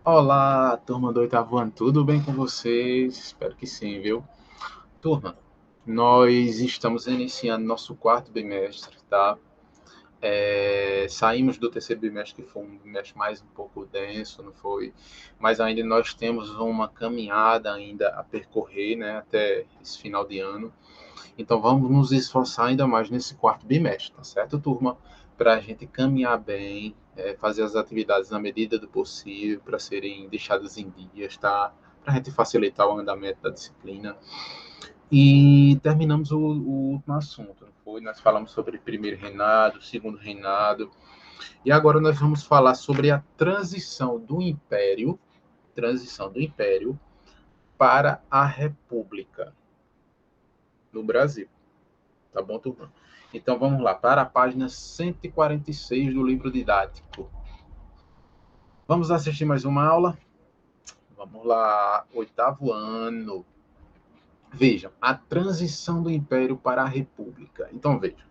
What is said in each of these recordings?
Olá, turma do oitavo ano, tudo bem com vocês? Espero que sim, viu? Turma, nós estamos iniciando nosso quarto bimestre, tá? Saímos do terceiro bimestre, que foi um bimestre mais um pouco denso, não foi? Mas ainda nós temos uma caminhada ainda a percorrer, né, até esse final de ano. Então vamos nos esforçar ainda mais nesse quarto bimestre, tá certo, turma? Para a gente caminhar bem, fazer as atividades na medida do possível, para serem deixadas em dias, tá? Para a gente facilitar o andamento da disciplina. E terminamos o último assunto, não foi? Nós falamos sobre primeiro reinado, segundo reinado, e agora nós vamos falar sobre a transição do Império para a República no Brasil. Tá bom, turma? Então vamos lá, para a página 146 do livro didático. Vamos assistir mais uma aula? Vamos lá, oitavo ano. Vejam, a transição do Império para a República. Então vejam,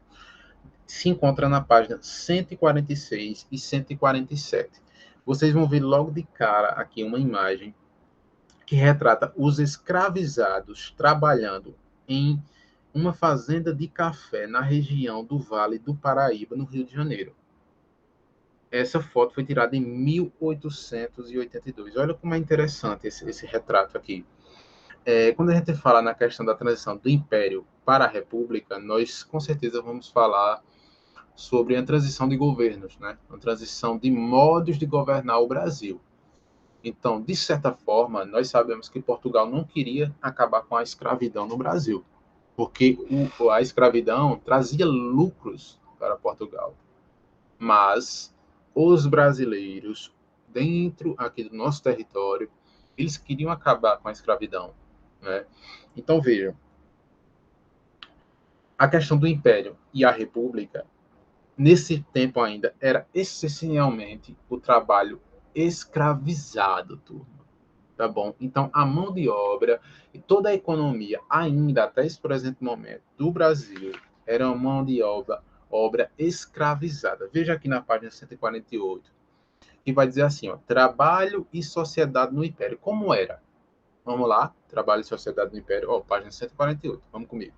se encontra na página 146 e 147. Vocês vão ver logo de cara aqui uma imagem que retrata os escravizados trabalhando em uma fazenda de café na região do Vale do Paraíba, no Rio de Janeiro. Essa foto foi tirada em 1882. Olha como é interessante esse retrato aqui. Quando a gente fala na questão da transição do Império para a República, nós com certeza vamos falar sobre a transição de governos, né? A transição de modos de governar o Brasil. Então, de certa forma, nós sabemos que Portugal não queria acabar com a escravidão no Brasil, porque a escravidão trazia lucros para Portugal. Mas os brasileiros, dentro aqui do nosso território, eles queriam acabar com a escravidão, né? Então, vejam, a questão do Império e a República, nesse tempo ainda, era essencialmente o trabalho escravizado, turma. Tá bom? Então, a mão de obra e toda a economia, ainda até esse presente momento, do Brasil, era uma mão de obra escravizada. Veja aqui na página 148, que vai dizer assim, ó, trabalho e sociedade no Império. Como era? Vamos lá, trabalho e sociedade no Império, ó, página 148, vamos comigo.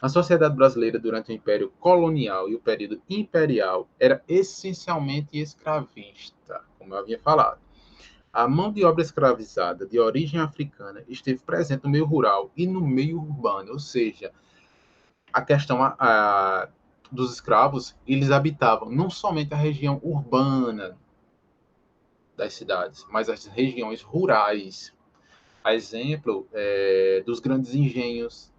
A sociedade brasileira durante o Império Colonial e o período imperial era essencialmente escravista, como eu havia falado. A mão de obra escravizada de origem africana esteve presente no meio rural e no meio urbano, ou seja, a questão dos escravos, eles habitavam não somente a região urbana das cidades, mas as regiões rurais. A exemplo dos grandes engenhos,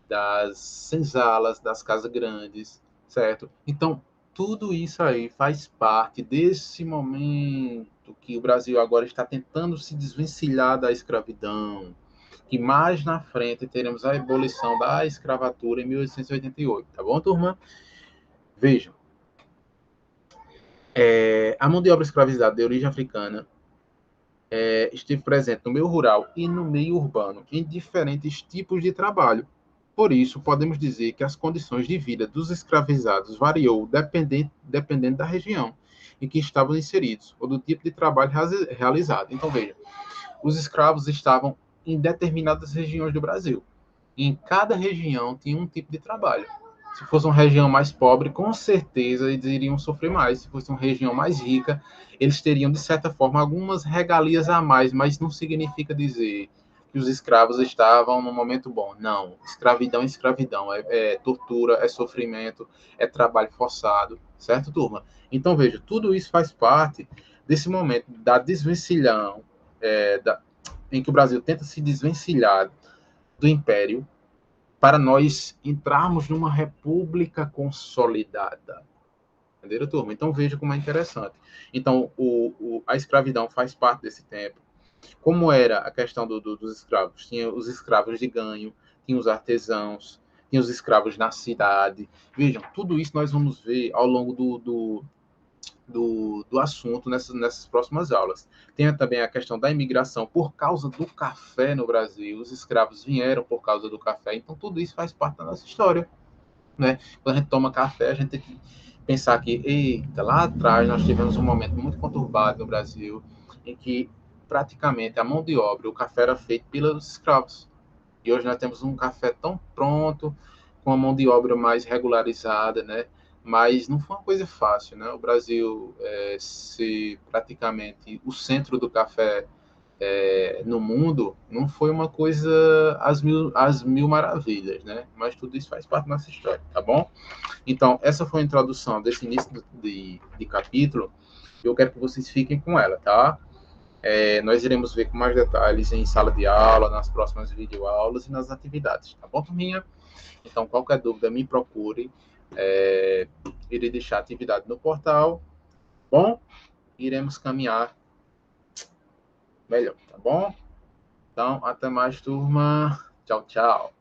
das senzalas, das casas grandes, certo? Então, tudo isso aí faz parte desse momento que o Brasil agora está tentando se desvencilhar da escravidão, que mais na frente teremos a abolição da escravatura em 1888, tá bom, turma? Vejam, a mão de obra escravizada de origem africana esteve presente no meio rural e no meio urbano, em diferentes tipos de trabalho. Por isso, podemos dizer que as condições de vida dos escravizados variou dependendo da região em que estavam inseridos ou do tipo de trabalho realizado. Então, veja, os escravos estavam em determinadas regiões do Brasil. E em cada região tinha um tipo de trabalho. Se fosse uma região mais pobre, com certeza eles iriam sofrer mais. Se fosse uma região mais rica, eles teriam, de certa forma, algumas regalias a mais, mas não significa dizer que os escravos estavam no momento bom. Não. Escravidão é escravidão. É tortura, é sofrimento, é trabalho forçado. Certo, turma? Então, veja, tudo isso faz parte desse momento da desvencilhão, em que o Brasil tenta se desvencilhar do Império para nós entrarmos numa república consolidada. Entenderam, turma? Então veja como é interessante. Então, a escravidão faz parte desse tempo. Como era a questão dos escravos? Tinha os escravos de ganho, tinha os artesãos, tinha os escravos na cidade. Vejam, tudo isso nós vamos ver ao longo do assunto nessas próximas aulas. Tem também a questão da imigração por causa do café no Brasil. Os escravos vieram por causa do café, então tudo isso faz parte da nossa história. Né? Quando a gente toma café, a gente tem que pensar que, eita, lá atrás nós tivemos um momento muito conturbado no Brasil, em que praticamente a mão de obra, o café era feito pelos escravos. E hoje nós temos um café tão pronto, com a mão de obra mais regularizada, né? Mas não foi uma coisa fácil, né? O Brasil se praticamente o centro do café no mundo não foi uma coisa às mil maravilhas, né? Mas tudo isso faz parte da nossa história, tá bom? Então, essa foi a introdução desse início de capítulo. Eu quero que vocês fiquem com ela, tá? Nós iremos ver com mais detalhes em sala de aula, nas próximas videoaulas e nas atividades, tá bom, turminha? Então, qualquer dúvida, me procure. Irei deixar a atividade no portal. Bom, iremos caminhar melhor, tá bom? Então, até mais, turma. Tchau, tchau.